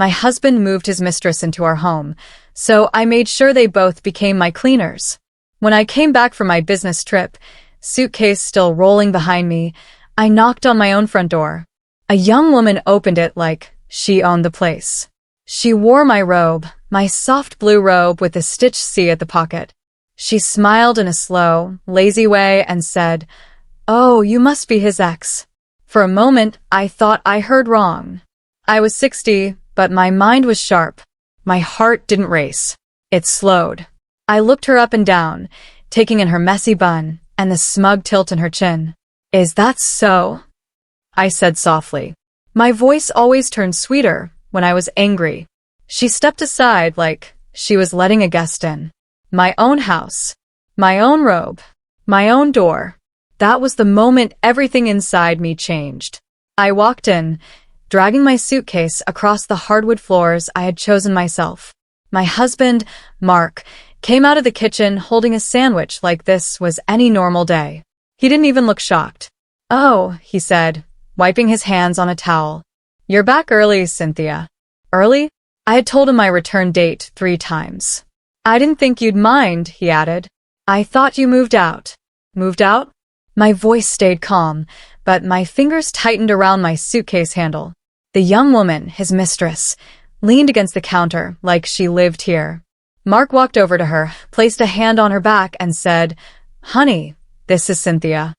My husband moved his mistress into our home, so I made sure they both became my cleaners. When I came back from my business trip, suitcase still rolling behind me, I knocked on my own front door. A young woman opened it like she owned the place. She wore my robe, my soft blue robe with a stitched C at the pocket. She smiled in a slow, lazy way and said, "Oh, you must be his ex." For a moment, I thought I heard wrong. I was 60, but my mind was sharp. My heart didn't race. It slowed. I looked her up and down, taking in her messy bun and the smug tilt in her chin. "Is that so?" I said softly. My voice always turned sweeter when I was angry. She stepped aside like she was letting a guest in. My own house, my own robe, my own door. That was the moment everything inside me changed. I walked in, dragging my suitcase across the hardwood floors I had chosen myself. My husband, Mark, came out of the kitchen holding a sandwich like this was any normal day. He didn't even look shocked. "Oh," he said, wiping his hands on a towel. "You're back early, Cynthia." Early? I had told him my return date 3 times. "I didn't think you'd mind," he added. "I thought you moved out." "Moved out?" My voice stayed calm, but my fingers tightened around my suitcase handle. The young woman, his mistress, leaned against the counter like she lived here. Mark walked over to her, placed a hand on her back and said, "Honey, this is Cynthia."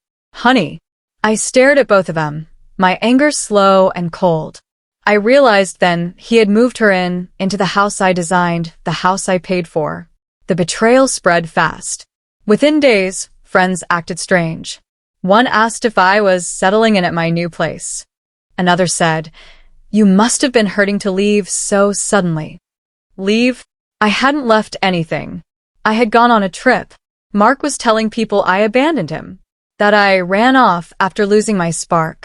"Honey." I stared at both of them, my anger slow and cold. I realized then he had moved her into the house I designed, the house I paid for. The betrayal spread fast. Within days, friends acted strange. One asked if I was settling in at my new place. Another said, "You must have been hurting to leave so suddenly." Leave? I hadn't left anything. I had gone on a trip. Mark was telling people I abandoned him, that I ran off after losing my spark.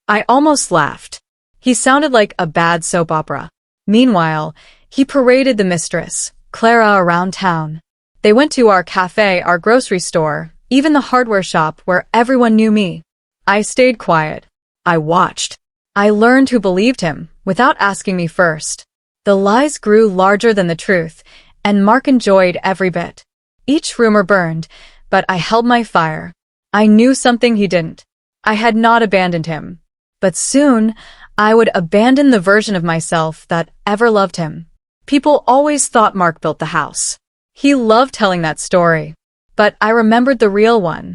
I almost laughed. He sounded like a bad soap opera. Meanwhile, he paraded the mistress, Clara, around town. They went to our cafe, our grocery store, even the hardware shop where everyone knew me. I stayed quiet. I watched. I learned who believed him, without asking me first. The lies grew larger than the truth, and Mark enjoyed every bit. Each rumor burned, but I held my fire. I knew something he didn't. I had not abandoned him. But soon, I would abandon the version of myself that ever loved him. People always thought Mark built the house. He loved telling that story. But I remembered the real one.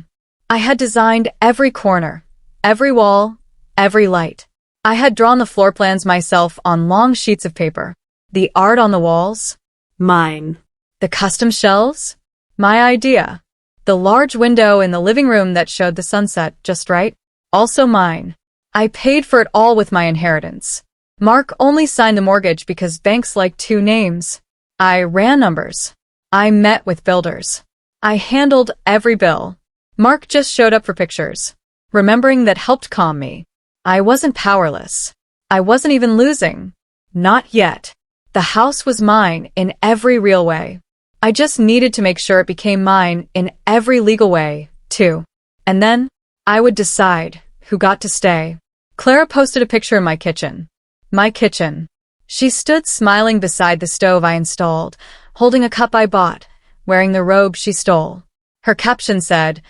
I had designed every corner, every wall, every light. I had drawn the floor plans myself on long sheets of paper. The art on the walls? Mine. The custom shelves? My idea. The large window in the living room that showed the sunset just right? Also mine. I paid for it all with my inheritance. Mark only signed the mortgage because banks like 2 names. I ran numbers. I met with builders. I handled every bill. Mark just showed up for pictures. Remembering that helped calm me. I wasn't powerless. I wasn't even losing. Not yet. The house was mine in every real way. I just needed to make sure it became mine in every legal way, too. And then, I would decide who got to stay. Clara posted a picture in my kitchen. My kitchen. She stood smiling beside the stove I installed, holding a cup I bought, wearing the robe she stole. Her caption said,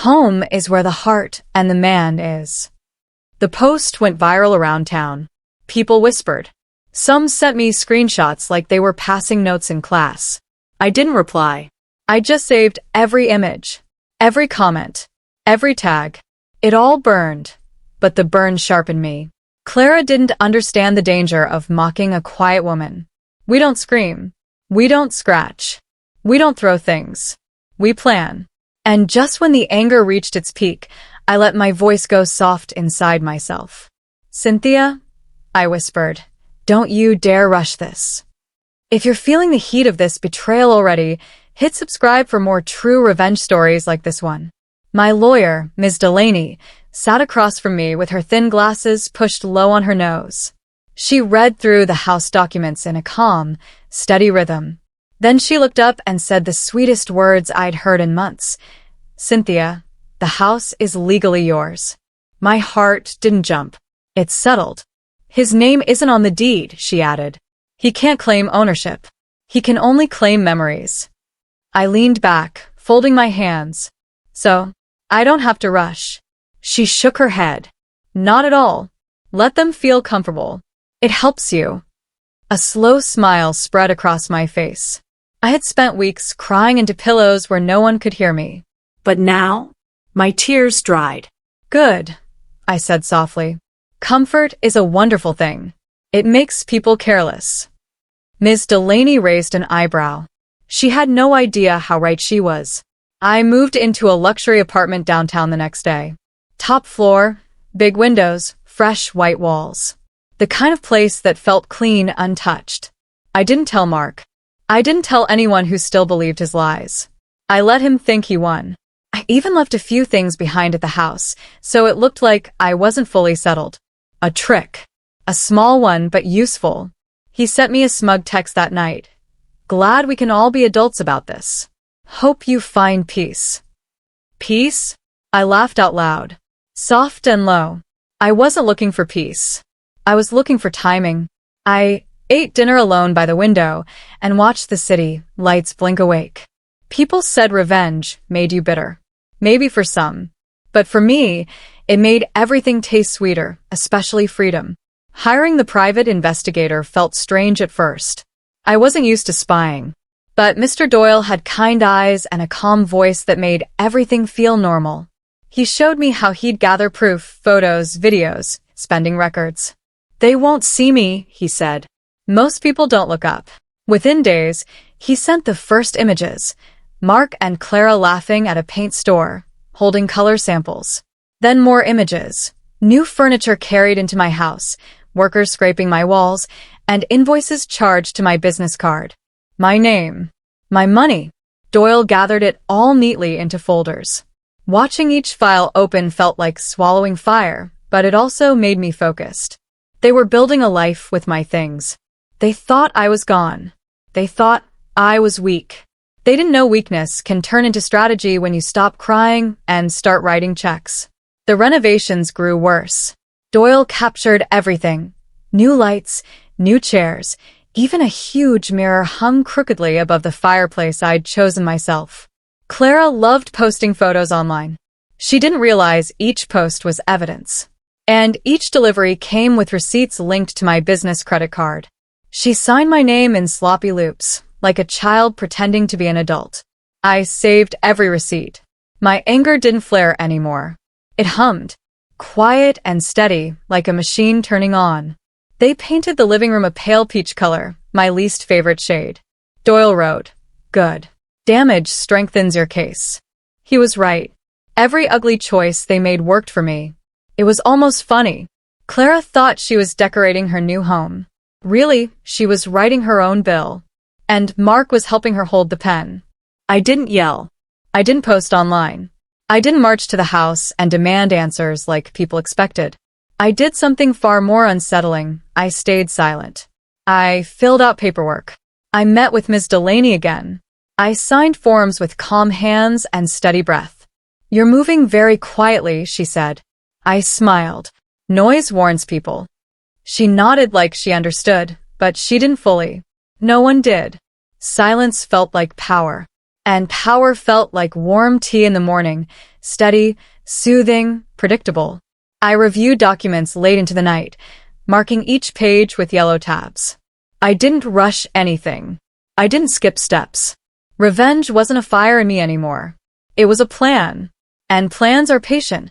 "Home is where the heart and the man is." The post went viral around town. People whispered. Some sent me screenshots like they were passing notes in class. I didn't reply. I just saved every image, every comment, every tag. It all burned, but the burn sharpened me. Clara didn't understand the danger of mocking a quiet woman. We don't scream. We don't scratch. We don't throw things. We plan. And just when the anger reached its peak, I let my voice go soft inside myself. "Cynthia," I whispered, "don't you dare rush this. If you're feeling the heat of this betrayal already, hit subscribe for more true revenge stories like this one." My lawyer, Ms. Delaney, sat across from me with her thin glasses pushed low on her nose. She read through the house documents in a calm, steady rhythm. Then she looked up and said the sweetest words I'd heard in months. "Cynthia, the house is legally yours." My heart didn't jump. It settled. His name isn't on the deed, she added. He can't claim ownership. He can only claim memories. I leaned back, folding my hands. So, I don't have to rush. She shook her head. Not at all. Let them feel comfortable. It helps you. A slow smile spread across my face. I had spent weeks crying into pillows where no one could hear me. But now, my tears dried. Good, I said softly. Comfort is a wonderful thing. It makes people careless. Ms. Delaney raised an eyebrow. She had no idea how right she was. I moved into a luxury apartment downtown the next day. Top floor, big windows, fresh white walls. The kind of place that felt clean, untouched. I didn't tell Mark. I didn't tell anyone who still believed his lies. I let him think he won. I even left a few things behind at the house, so it looked like I wasn't fully settled. A trick. A small one, but useful. He sent me a smug text that night. Glad we can all be adults about this. Hope you find peace. Peace? I laughed out loud. Soft and low. I wasn't looking for peace. I was looking for timing. I ate dinner alone by the window and watched the city lights blink awake. People said revenge made you bitter. Maybe for some. But for me, it made everything taste sweeter, especially freedom. Hiring the private investigator felt strange at first. I wasn't used to spying. But Mr. Doyle had kind eyes and a calm voice that made everything feel normal. He showed me how he'd gather proof, photos, videos, spending records. They won't see me, he said. Most people don't look up. Within days, he sent the first images. Mark and Clara laughing at a paint store, holding color samples. Then more images. New furniture carried into my house, workers scraping my walls, and invoices charged to my business card. My name. My money. Doyle gathered it all neatly into folders. Watching each file open felt like swallowing fire, but it also made me focused. They were building a life with my things. They thought I was gone. They thought I was weak. They didn't know weakness can turn into strategy when you stop crying and start writing checks. The renovations grew worse. Doyle captured everything. New lights, new chairs, even a huge mirror hung crookedly above the fireplace I'd chosen myself. Clara loved posting photos online. She didn't realize each post was evidence. And each delivery came with receipts linked to my business credit card. She signed my name in sloppy loops, like a child pretending to be an adult. I saved every receipt. My anger didn't flare anymore. It hummed, quiet and steady, like a machine turning on. They painted the living room a pale peach color, my least favorite shade. Doyle wrote, "Good. Damage strengthens your case." He was right. Every ugly choice they made worked for me. It was almost funny. Clara thought she was decorating her new home. Really, she was writing her own bill. And Mark was helping her hold the pen. I didn't yell. I didn't post online. I didn't march to the house and demand answers like people expected. I did something far more unsettling. I stayed silent. I filled out paperwork. I met with Ms. Delaney again. I signed forms with calm hands and steady breath. "You're moving very quietly," she said. I smiled. Noise warns people. She nodded like she understood, but she didn't fully. No one did. Silence felt like power. And power felt like warm tea in the morning, steady, soothing, predictable. I reviewed documents late into the night, marking each page with yellow tabs. I didn't rush anything. I didn't skip steps. Revenge wasn't a fire in me anymore. It was a plan. And plans are patient.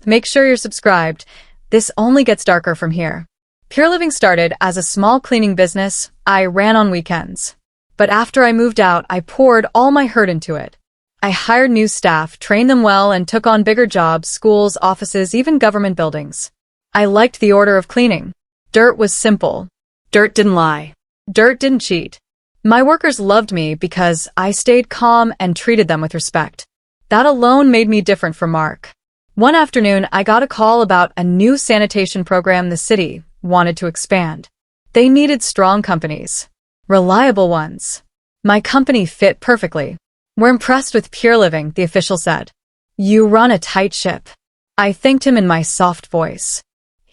Make sure you're subscribed. This only gets darker from here. Pure Living started as a small cleaning business I ran on weekends. But after I moved out, I poured all my hurt into it. I hired new staff, trained them well, and took on bigger jobs, schools, offices, even government buildings. I liked the order of cleaning. Dirt was simple. Dirt didn't lie. Dirt didn't cheat. My workers loved me because I stayed calm and treated them with respect. That alone made me different from Mark. One afternoon, I got a call about a new sanitation program the city wanted to expand. They needed strong companies. Reliable ones. My company fit perfectly. "We're impressed with Pure Living," the official said. "You run a tight ship." I thanked him in my soft voice.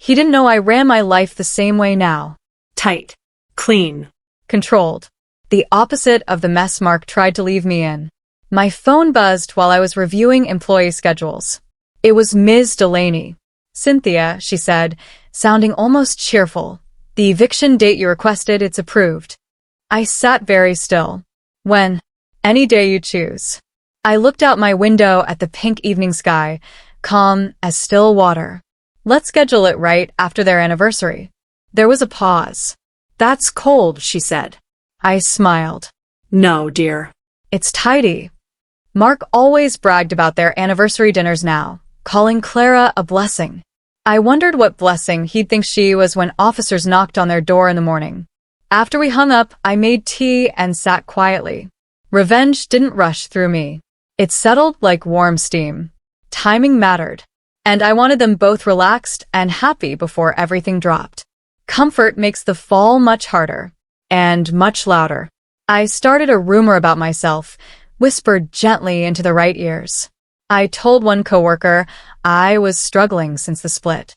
He didn't know I ran my life the same way now. Tight. Clean. Controlled. The opposite of the mess Mark tried to leave me in. My phone buzzed while I was reviewing employee schedules. It was Ms. Delaney. "Cynthia," she said, sounding almost cheerful. "The eviction date you requested, it's approved." I sat very still. "When?" "Any day you choose." I looked out my window at the pink evening sky, calm as still water. "Let's schedule it right after their anniversary." There was a pause. "That's cold," she said. I smiled. "No, dear. It's tidy." Mark always bragged about their anniversary dinners now, calling Clara a blessing. I wondered what blessing he'd think she was when officers knocked on their door in the morning. After we hung up, I made tea and sat quietly. Revenge didn't rush through me. It settled like warm steam. Timing mattered, and I wanted them both relaxed and happy before everything dropped. Comfort makes the fall much harder, and much louder. I started a rumor about myself, whispered gently into the right ears. I told one coworker I was struggling since the split.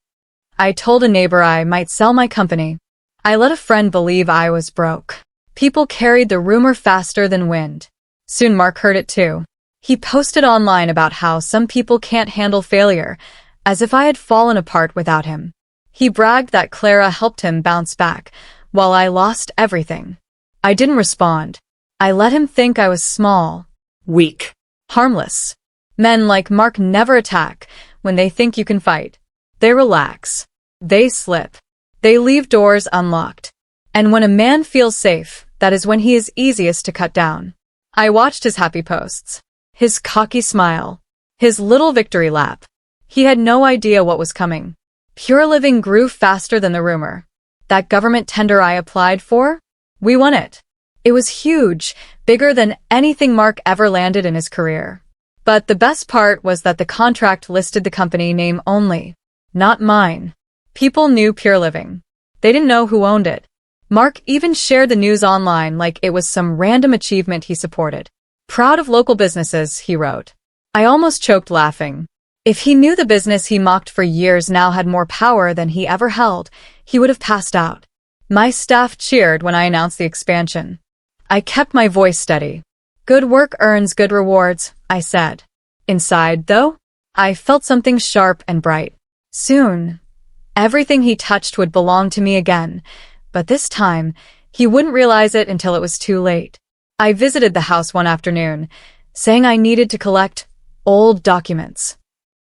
I told a neighbor I might sell my company. I let a friend believe I was broke. People carried the rumor faster than wind. Soon Mark heard it too. He posted online about how some people can't handle failure, as if I had fallen apart without him. He bragged that Clara helped him bounce back, while I lost everything. I didn't respond. I let him think I was small, Weak. harmless. Men like Mark never attack when they think you can fight. They relax. They slip. They leave doors unlocked. And when a man feels safe, that is when he is easiest to cut down. I watched his happy posts, his cocky smile, his little victory lap. He had no idea what was coming. Pure Living grew faster than the rumor. That government tender I applied for? We won it. It was huge, bigger than anything Mark ever landed in his career. But the best part was that the contract listed the company name only, not mine. People knew Pure Living. They didn't know who owned it. Mark even shared the news online like it was some random achievement he supported. "Proud of local businesses," he wrote. I almost choked laughing. If he knew the business he mocked for years now had more power than he ever held, he would have passed out. My staff cheered when I announced the expansion. I kept my voice steady. "Good work earns good rewards," I said. Inside, though, I felt something sharp and bright. Soon, everything he touched would belong to me again, but this time, he wouldn't realize it until it was too late. I visited the house one afternoon, saying I needed to collect old documents.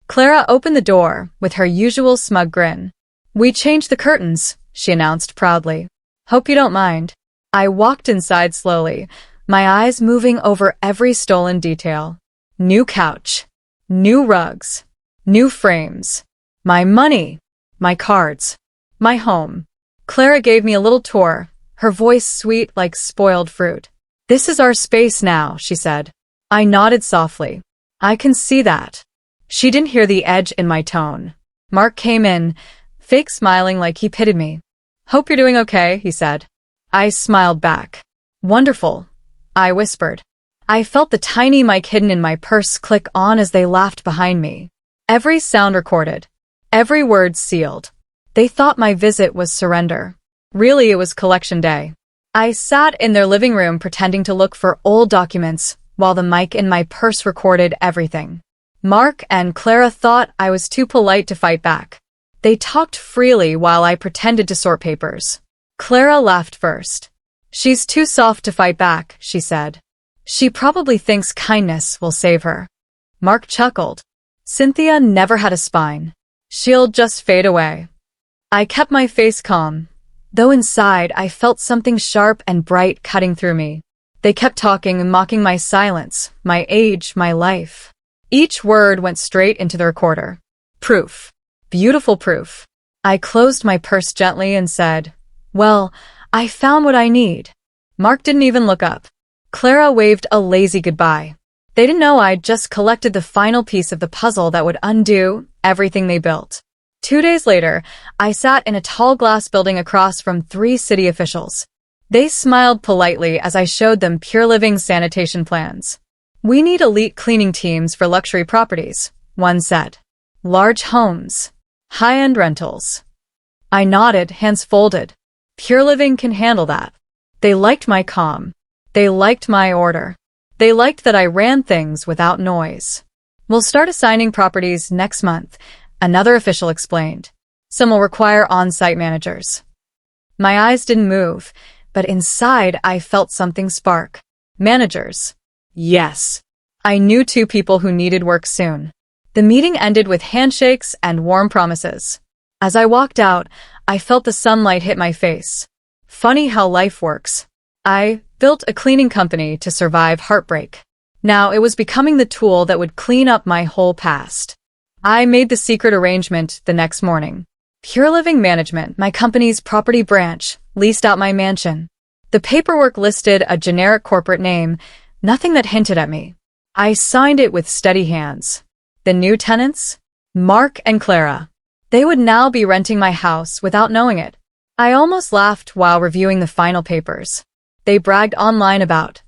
Clara opened the door with her usual smug grin. "We changed the curtains," she announced proudly. "Hope you don't mind." I walked inside slowly, my eyes moving over every stolen detail. New couch, new rugs, new frames, my money, my cards, my home. Clara gave me a little tour, her voice sweet like spoiled fruit. "This is our space now," she said. I nodded softly. "I can see that." She didn't hear the edge in my tone. Mark came in, fake smiling like he pitied me. "Hope you're doing okay," he said. I smiled back. "Wonderful," I whispered. I felt the tiny mic hidden in my purse click on as they laughed behind me. Every sound recorded. Every word sealed. They thought my visit was surrender. Really, it was collection day. I sat in their living room pretending to look for old documents while the mic in my purse recorded everything. Mark and Clara thought I was too polite to fight back. They talked freely while I pretended to sort papers. Clara laughed first. "She's too soft to fight back," she said. "She probably thinks kindness will save her." Mark chuckled. "Cynthia never had a spine. She'll just fade away." I kept my face calm, though inside I felt something sharp and bright cutting through me. They kept talking and mocking my silence, my age, my life. Each word went straight into the recorder. Proof. Beautiful proof. I closed my purse gently and said, "Well, I found what I need." Mark didn't even look up. Clara waved a lazy goodbye. They didn't know I'd just collected the final piece of the puzzle that would undo everything they built. 2 days later, I sat in a tall glass building across from 3 city officials. They smiled politely as I showed them Pure Living sanitation plans. "We need elite cleaning teams for luxury properties," one said. "Large homes, high-end rentals, I nodded, hands folded. Pure Living can handle that. They liked my calm. They liked my order. They liked that I ran things without noise. We'll start assigning properties next month, another official explained. Some will require on-site managers. My eyes didn't move, but inside I felt something spark. Managers. Yes. I knew 2 people who needed work soon. The meeting ended with handshakes and warm promises. As I walked out, I felt the sunlight hit my face. Funny how life works. I built a cleaning company to survive heartbreak. Now it was becoming the tool that would clean up my whole past. I made the secret arrangement the next morning. Pure Living Management, my company's property branch, leased out my mansion. The paperwork listed a generic corporate name, nothing that hinted at me. I signed it with steady hands. The new tenants? Mark and Clara. They would now be renting my house without knowing it. I almost laughed while reviewing the final papers. They bragged online about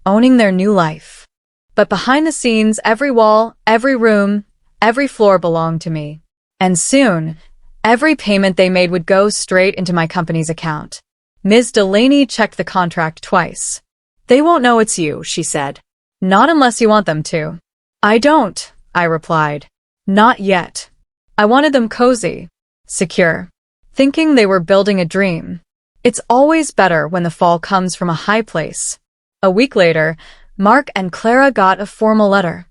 owning their new life. But behind the scenes, every wall, every room, every floor belonged to me. And soon, every payment they made would go straight into my company's account. Ms. Delaney checked the contract twice. They won't know it's you, she said. Not unless you want them to. I don't, I replied. Not yet. I wanted them cozy, secure, thinking they were building a dream. It's always better when the fall comes from a high place. A week later, Mark and Clara got a formal letter.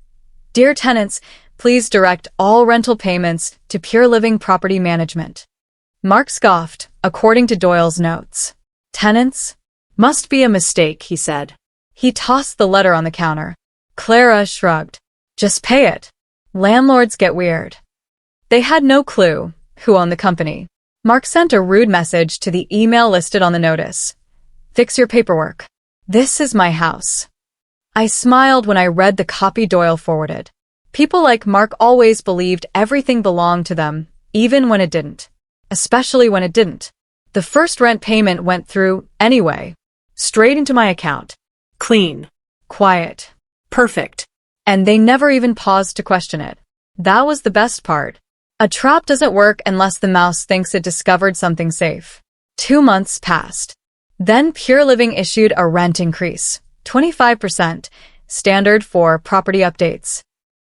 Dear tenants, please direct all rental payments to Pure Living Property Management. Mark scoffed, according to Doyle's notes. Tenants? Must be a mistake, he said. He tossed the letter on the counter. Clara shrugged. Just pay it. Landlords get weird. They had no clue who owned the company. Mark sent a rude message to the email listed on the notice. Fix your paperwork. This is my house. I smiled when I read the copy Doyle forwarded. People like Mark always believed everything belonged to them, even when it didn't. Especially when it didn't. The first rent payment went through anyway. Straight into my account. Clean. Quiet. Perfect. And they never even paused to question it. That was the best part. A trap doesn't work unless the mouse thinks it discovered something safe. 2 months passed. Then Pure Living issued a rent increase, 25%, standard for property updates.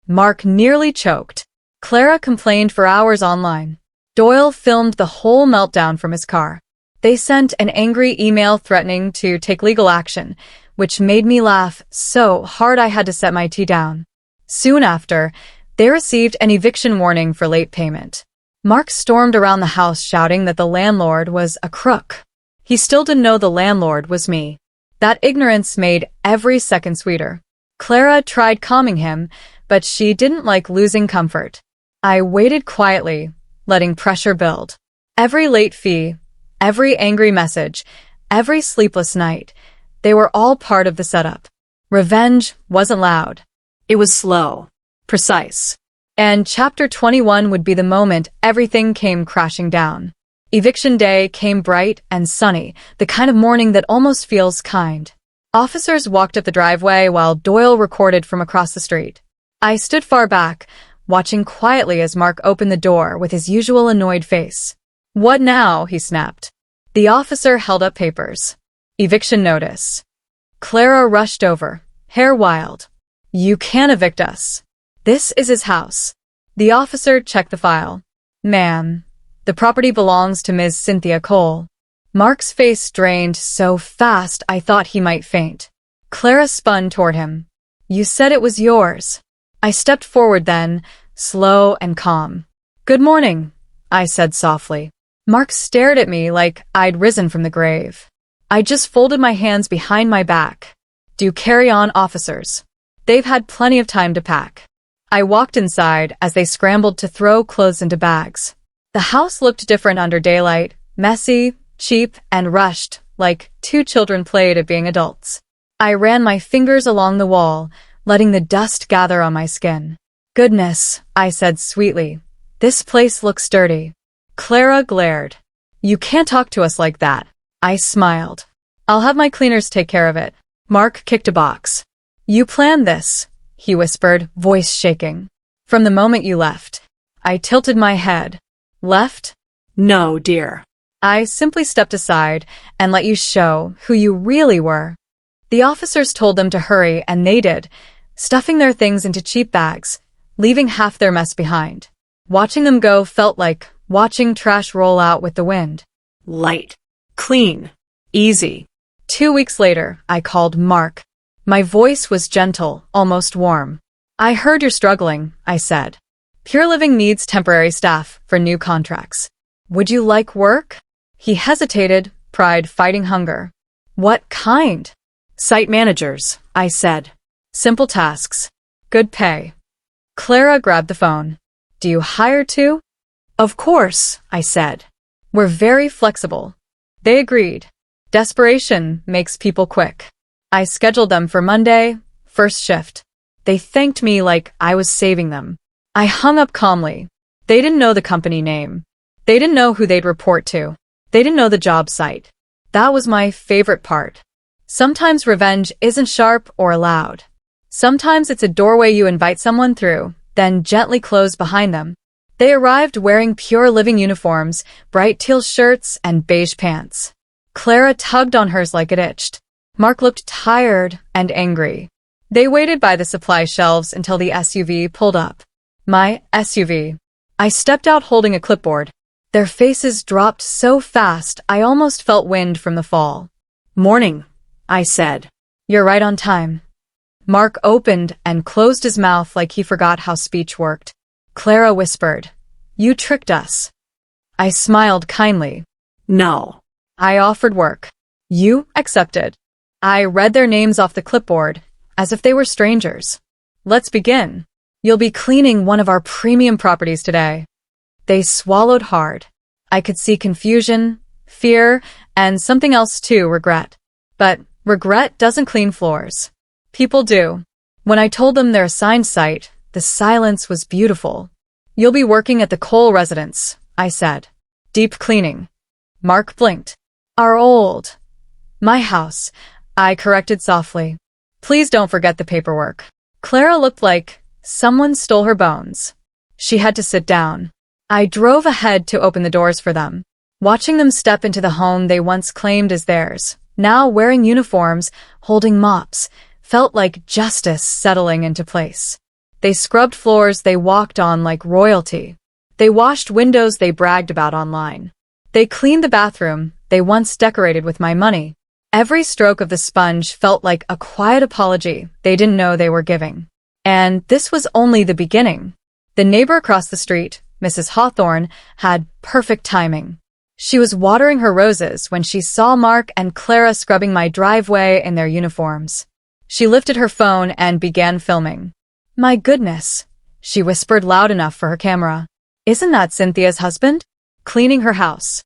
Mark nearly choked. Clara complained for hours online. Doyle filmed the whole meltdown from his car. They sent an angry email threatening to take legal action, which made me laugh so hard I had to set my tea down. Soon after, they received an eviction warning for late payment. Mark stormed around the house shouting that the landlord was a crook. He still didn't know the landlord was me. That ignorance made every second sweeter. Clara tried calming him, but she didn't like losing comfort. I waited quietly, letting pressure build. Every late fee, every angry message, every sleepless night, they were all part of the setup. Revenge wasn't loud. It was slow. Precise. And chapter 21 would be the moment everything came crashing down. Eviction day came bright and sunny, the kind of morning that almost feels kind. Officers walked up the driveway while Doyle recorded from across the street. I stood far back, watching quietly as Mark opened the door with his usual annoyed face. What now? He snapped. The officer held up papers. Eviction notice. Clara rushed over, hair wild. You can't evict us. This is his house. The officer checked the file. Ma'am, the property belongs to Ms. Cynthia Cole. Mark's face strained so fast I thought he might faint. Clara spun toward him. You said it was yours. I stepped forward then, slow and calm. Good morning, I said softly. Mark stared at me like I'd risen from the grave. I just folded my hands behind my back. Do carry on, officers. They've had plenty of time to pack. I walked inside as they scrambled to throw clothes into bags. The house looked different under daylight, messy, cheap, and rushed, like 2 children played at being adults. I ran my fingers along the wall, letting the dust gather on my skin. Goodness, I said sweetly. This place looks dirty. Clara glared. You can't talk to us like that. I smiled. I'll have my cleaners take care of it. Mark kicked a box. You planned this, he whispered, voice shaking. From the moment you left. I tilted my head. Left? No, dear. I simply stepped aside and let you show who you really were. The officers told them to hurry, and they did, stuffing their things into cheap bags, leaving half their mess behind. Watching them go felt like watching trash roll out with the wind. Light. Clean. Easy. 2 weeks later, I called Mark. My voice was gentle, almost warm. I heard you're struggling, I said. Pure Living needs temporary staff for new contracts. Would you like work? He hesitated, pride fighting hunger. What kind? Site managers, I said. Simple tasks. Good pay. Clara grabbed the phone. Do you hire too? Of course, I said. We're very flexible. They agreed. Desperation makes people quick. I scheduled them for Monday, first shift. They thanked me like I was saving them. I hung up calmly. They didn't know the company name. They didn't know who they'd report to. They didn't know the job site. That was my favorite part. Sometimes revenge isn't sharp or loud. Sometimes it's a doorway you invite someone through, then gently close behind them. They arrived wearing Pure Living uniforms, bright teal shirts, and beige pants. Clara tugged on hers like it itched. Mark looked tired and angry. They waited by the supply shelves until the SUV pulled up. My SUV. I stepped out holding a clipboard. Their faces dropped so fast I almost felt wind from the fall. Morning, I said. You're right on time. Mark opened and closed his mouth like he forgot how speech worked. Clara whispered, You tricked us. I smiled kindly. No. I offered work. You accepted. I read their names off the clipboard, as if they were strangers. Let's begin. You'll be cleaning one of our premium properties today. They swallowed hard. I could see confusion, fear, and something else too, regret. But regret doesn't clean floors. People do. When I told them their assigned site, the silence was beautiful. You'll be working at the Cole residence, I said. Deep cleaning. Mark blinked. Our old. My house, I corrected softly. Please don't forget the paperwork. Clara looked like someone stole her bones. She had to sit down. I drove ahead to open the doors for them. Watching them step into the home they once claimed as theirs, now wearing uniforms, holding mops, felt like justice settling into place. They scrubbed floors they walked on like royalty. They washed windows they bragged about online. They cleaned the bathroom they once decorated with my money. Every stroke of the sponge felt like a quiet apology they didn't know they were giving. And this was only the beginning. The neighbor across the street, Mrs. Hawthorne, had perfect timing. She was watering her roses when she saw Mark and Clara scrubbing my driveway in their uniforms. She lifted her phone and began filming. My goodness, she whispered loud enough for her camera. Isn't that Cynthia's husband? Cleaning her house.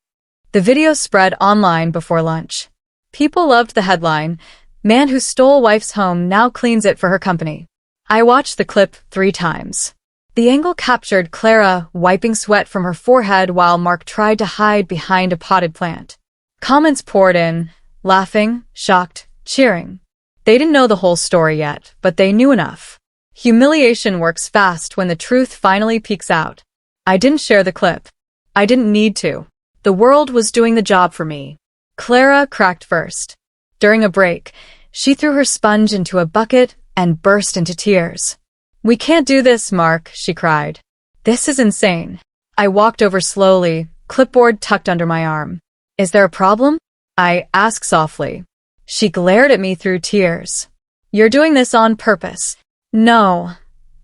The video spread online before lunch. People loved the headline, Man who stole wife's home now cleans it for her company. I watched the clip 3 times. The angle captured Clara wiping sweat from her forehead while Mark tried to hide behind a potted plant. Comments poured in, laughing, shocked, cheering. They didn't know the whole story yet, but they knew enough. Humiliation works fast when the truth finally peeks out. I didn't share the clip. I didn't need to. The world was doing the job for me. Clara cracked first. During a break, she threw her sponge into a bucket and burst into tears. We can't do this, Mark, she cried. This is insane. I walked over slowly, clipboard tucked under my arm. Is there a problem? I asked softly. She glared at me through tears. You're doing this on purpose. No,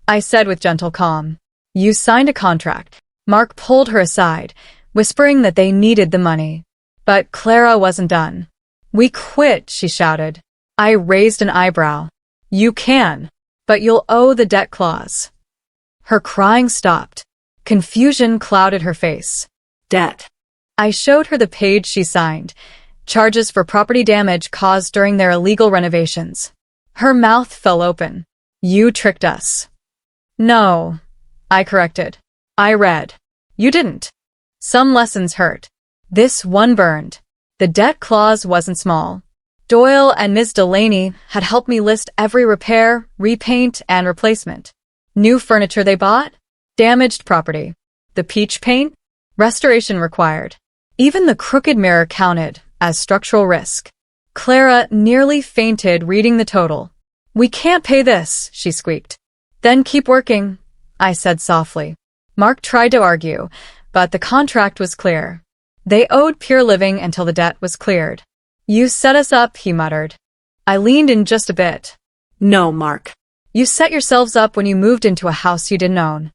I said with gentle calm. You signed a contract. Mark pulled her aside, whispering that they needed the money. But Clara wasn't done. We quit, she shouted. I raised an eyebrow. You can, but you'll owe the debt clause. Her crying stopped. Confusion clouded her face. Debt. I showed her the page she signed. Charges for property damage caused during their illegal renovations. Her mouth fell open. You tricked us. No, I corrected. I read. You didn't. Some lessons hurt. This one burned. The debt clause wasn't small. Doyle and Ms. Delaney had helped me list every repair, repaint, and replacement. New furniture they bought? Damaged property. The peach paint? Restoration required. Even the crooked mirror counted as structural risk. Clara nearly fainted reading the total. "We can't pay this," she squeaked. "Then keep working," I said softly. Mark tried to argue, but the contract was clear. They owed Pure Living until the debt was cleared. "You set us up," he muttered. I leaned in just a bit. "No, Mark." "You set yourselves up when you moved into a house you didn't own."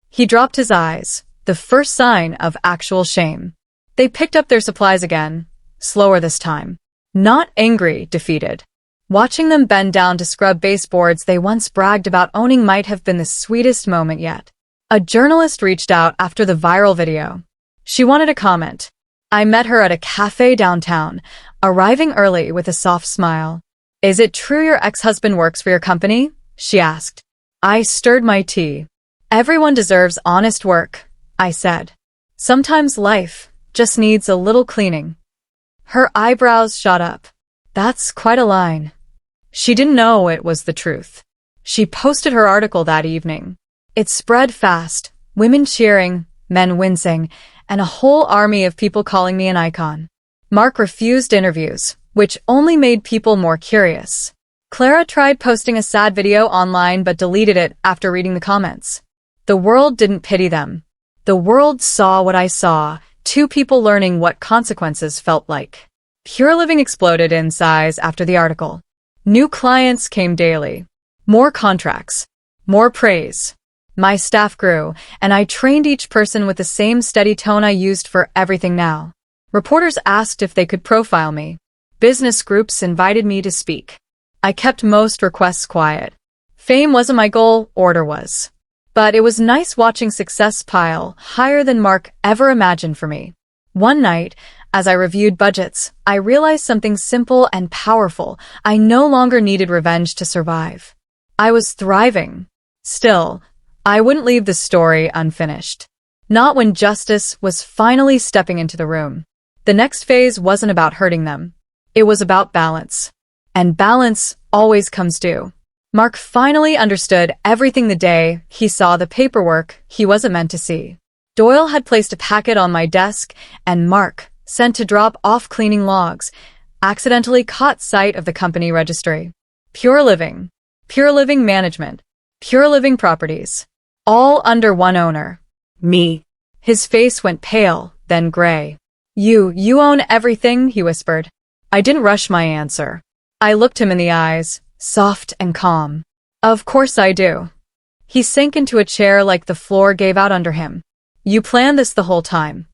He dropped his eyes, the first sign of actual shame. They picked up their supplies again, slower this time. Not angry, defeated. Watching them bend down to scrub baseboards they once bragged about owning might have been the sweetest moment yet. A journalist reached out after the viral video. She wanted a comment. I met her at a cafe downtown, arriving early with a soft smile. "Is it true your ex-husband works for your company?" she asked. I stirred my tea. "Everyone deserves honest work," I said. "Sometimes life just needs a little cleaning." Her eyebrows shot up. That's quite a line. She didn't know it was the truth. She posted her article that evening. It spread fast, women cheering, men wincing, and a whole army of people calling me an icon. Mark refused interviews, which only made people more curious. Clara tried posting a sad video online but deleted it after reading the comments. The world didn't pity them. The world saw what I saw, two people learning what consequences felt like. Pure Living exploded in size after the article. New clients came daily. More contracts. More praise. My staff grew, and I trained each person with the same steady tone I used for everything now. Reporters asked if they could profile me. Business groups invited me to speak. I kept most requests quiet. Fame wasn't my goal, order was. But it was nice watching success pile higher than Mark ever imagined for me. One night, as I reviewed budgets, I realized something simple and powerful. I no longer needed revenge to survive. I was thriving. Still, I wouldn't leave the story unfinished. Not when justice was finally stepping into the room. The next phase wasn't about hurting them. It was about balance. And balance always comes due. Mark finally understood everything the day he saw the paperwork he wasn't meant to see. Doyle had placed a packet on my desk, and Mark, sent to drop off cleaning logs, accidentally caught sight of the company registry. Pure Living. Pure Living Management. Pure Living Properties. All under one owner. Me. His face went pale, then gray. You own everything, he whispered. I didn't rush my answer. I looked him in the eyes, soft and calm. Of course I do. He sank into a chair like the floor gave out under him. You planned this the whole time.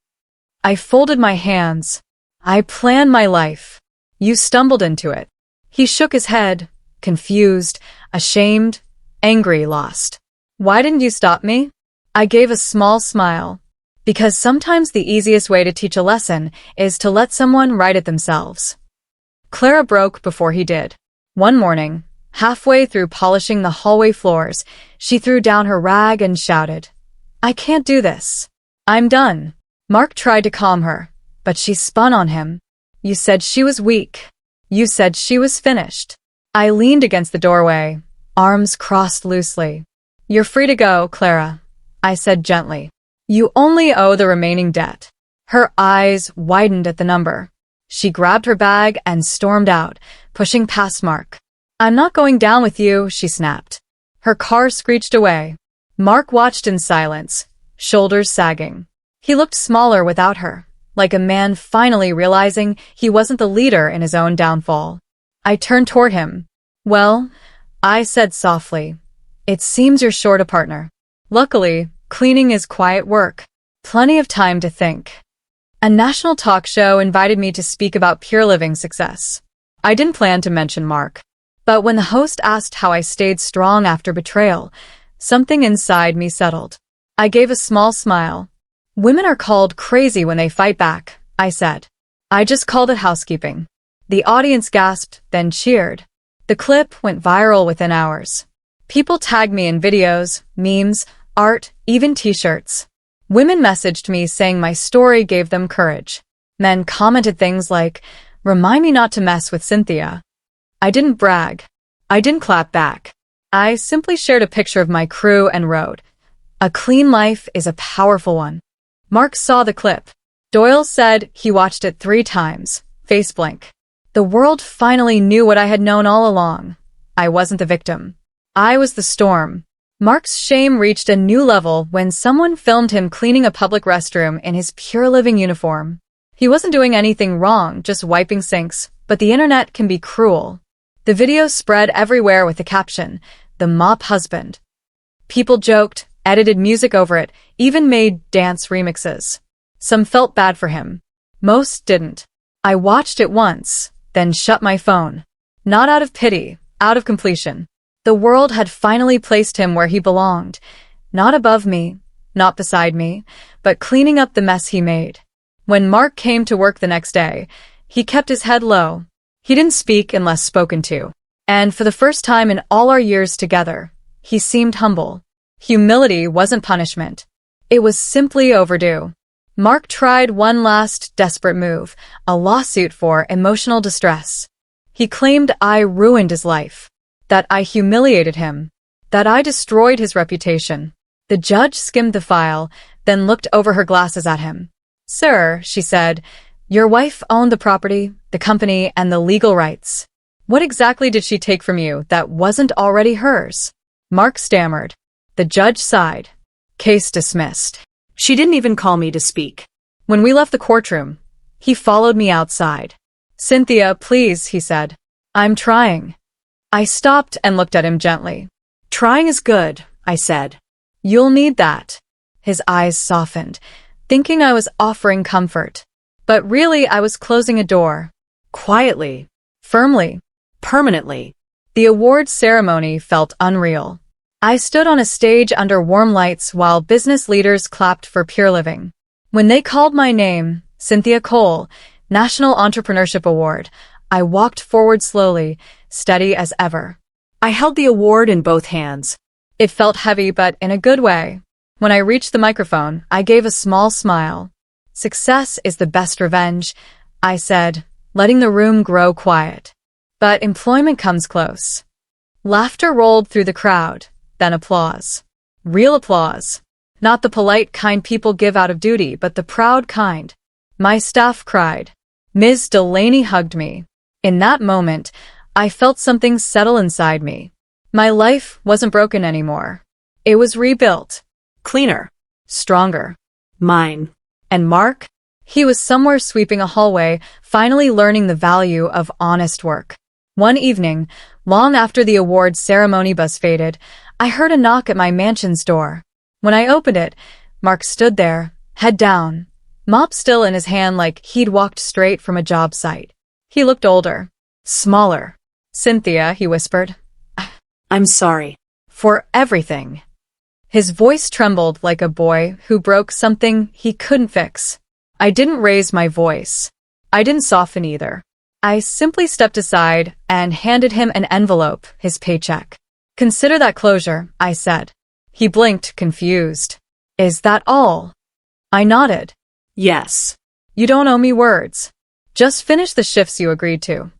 I folded my hands. I planned my life. You stumbled into it. He shook his head, confused, ashamed, angry, lost. Why didn't you stop me? I gave a small smile. Because sometimes the easiest way to teach a lesson is to let someone write it themselves. Clara broke before he did. One morning, halfway through polishing the hallway floors, she threw down her rag and shouted, I can't do this. I'm done. Mark tried to calm her, but she spun on him. You said she was weak. You said she was finished. I leaned against the doorway, arms crossed loosely. You're free to go, Clara, I said gently. You only owe the remaining debt. Her eyes widened at the number. She grabbed her bag and stormed out, pushing past Mark. I'm not going down with you, she snapped. Her car screeched away. Mark watched in silence, shoulders sagging. He looked smaller without her, like a man finally realizing he wasn't the leader in his own downfall. I turned toward him. Well, I said softly, it seems you're short a partner. Luckily, cleaning is quiet work. Plenty of time to think. A national talk show invited me to speak about Pure Living success. I didn't plan to mention Mark. But when the host asked how I stayed strong after betrayal, something inside me settled. I gave a small smile. Women are called crazy when they fight back, I said. I just called it housekeeping. The audience gasped, then cheered. The clip went viral within hours. People tagged me in videos, memes, art, even t-shirts. Women messaged me saying my story gave them courage. Men commented things like, remind me not to mess with Cynthia. I didn't brag. I didn't clap back. I simply shared a picture of my crew and wrote, a clean life is a powerful one. Mark saw the clip. Doyle said he watched it 3 times, face blank. The world finally knew what I had known all along. I wasn't the victim. I was the storm. Mark's shame reached a new level when someone filmed him cleaning a public restroom in his Pure Living uniform. He wasn't doing anything wrong, just wiping sinks, but the internet can be cruel. The video spread everywhere with the caption, "The Mop Husband." People joked, edited music over it, even made dance remixes. Some felt bad for him. Most didn't. I watched it once, then shut my phone. Not out of pity, out of completion. The world had finally placed him where he belonged. Not above me, not beside me, but cleaning up the mess he made. When Mark came to work the next day, he kept his head low. He didn't speak unless spoken to. And for the first time in all our years together, he seemed humble. Humility wasn't punishment. It was simply overdue. Mark tried one last desperate move, a lawsuit for emotional distress. He claimed I ruined his life, that I humiliated him, that I destroyed his reputation. The judge skimmed the file, then looked over her glasses at him. "Sir," she said, "your wife owned the property, the company, and the legal rights. What exactly did she take from you that wasn't already hers?" Mark stammered. The judge sighed. Case dismissed. She didn't even call me to speak. When we left the courtroom, he followed me outside. "Cynthia, please," he said. "I'm trying." I stopped and looked at him gently. Trying is good, I said. "You'll need that." His eyes softened, thinking I was offering comfort. But really I was closing a door. Quietly. Firmly. Permanently. The awards ceremony felt unreal. I stood on a stage under warm lights while business leaders clapped for Pure Living. When they called my name, Cynthia Cole, National Entrepreneurship Award, I walked forward slowly, steady as ever. I held the award in both hands. It felt heavy, but in a good way. When I reached the microphone, I gave a small smile. "Success is the best revenge," I said, letting the room grow quiet. "But employment comes close." Laughter rolled through the crowd, then applause. Real applause. Not the polite kind people give out of duty, but the proud kind. My staff cried. Ms. Delaney hugged me. In that moment, I felt something settle inside me. My life wasn't broken anymore. It was rebuilt. Cleaner. Stronger. Mine. And Mark? He was somewhere sweeping a hallway, finally learning the value of honest work. One evening, long after the awards ceremony buzz faded, I heard a knock at my mansion's door. When I opened it, Mark stood there, head down, mop still in his hand like he'd walked straight from a job site. He looked older, smaller. "Cynthia," he whispered. "I'm sorry." "For everything." His voice trembled like a boy who broke something he couldn't fix. I didn't raise my voice. I didn't soften either. I simply stepped aside and handed him an envelope, his paycheck. "Consider that closure," I said. He blinked, confused. "Is that all?" I nodded. "Yes." "You don't owe me words. Just finish the shifts you agreed to."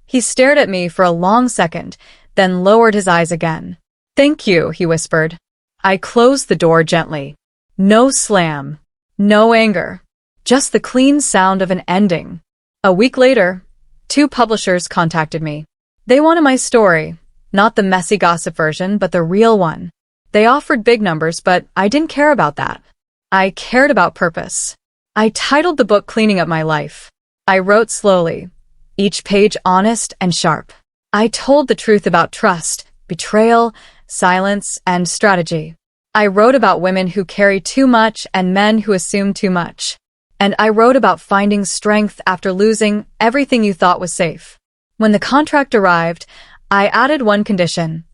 He stared at me for a long second, then lowered his eyes again. "Thank you," he whispered. I closed the door gently. No slam. No anger. Just the clean sound of an ending. A week later, 2 publishers contacted me. They wanted my story, not the messy gossip version, but the real one. They offered big numbers, but I didn't care about that. I cared about purpose. I titled the book Cleaning Up My Life. I wrote slowly, each page honest and sharp. I told the truth about trust, betrayal, silence, and strategy. I wrote about women who carry too much and men who assume too much. And I wrote about finding strength after losing everything you thought was safe. When the contract arrived, I added one condition.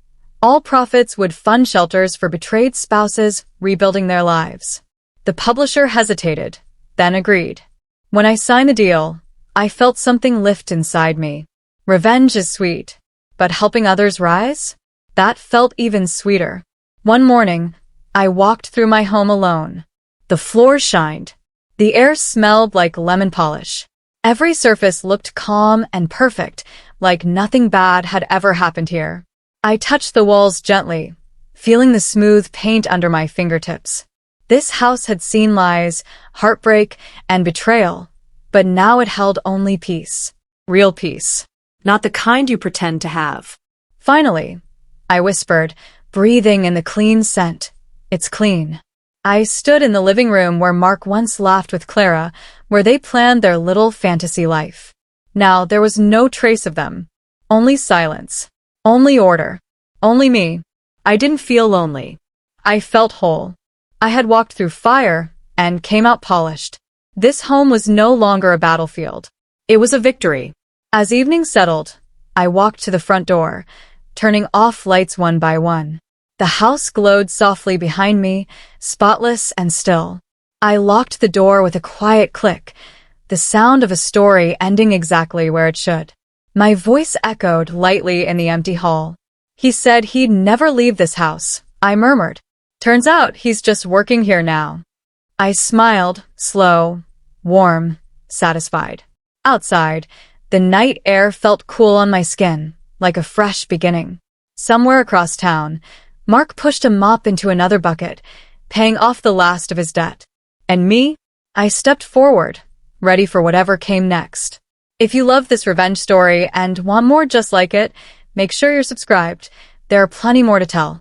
All profits would fund shelters for betrayed spouses rebuilding their lives. The publisher hesitated, then agreed. When I signed the deal, I felt something lift inside me. Revenge is sweet, but helping others rise? That felt even sweeter. One morning, I walked through my home alone. The floor shined. The air smelled like lemon polish. Every surface looked calm and perfect, like nothing bad had ever happened here. I touched the walls gently, feeling the smooth paint under my fingertips. This house had seen lies, heartbreak, and betrayal, but now it held only peace. Real peace. Not the kind you pretend to have. Finally, I whispered, breathing in the clean scent. It's clean. I stood in the living room where Mark once laughed with Clara, where they planned their little fantasy life. Now there was no trace of them. Only silence. Only order. Only me. I didn't feel lonely. I felt whole. I had walked through fire and came out polished. This home was no longer a battlefield. It was a victory. As evening settled, I walked to the front door, turning off lights one by one. The house glowed softly behind me, spotless and still. I locked the door with a quiet click, the sound of a story ending exactly where it should. My voice echoed lightly in the empty hall. He said he'd never leave this house, I murmured. Turns out he's just working here now. I smiled, slow, warm, satisfied. Outside, the night air felt cool on my skin, like a fresh beginning. Somewhere across town, Mark pushed a mop into another bucket, paying off the last of his debt. And me? I stepped forward, ready for whatever came next. If you love this revenge story and want more just like it, make sure you're subscribed. There are plenty more to tell.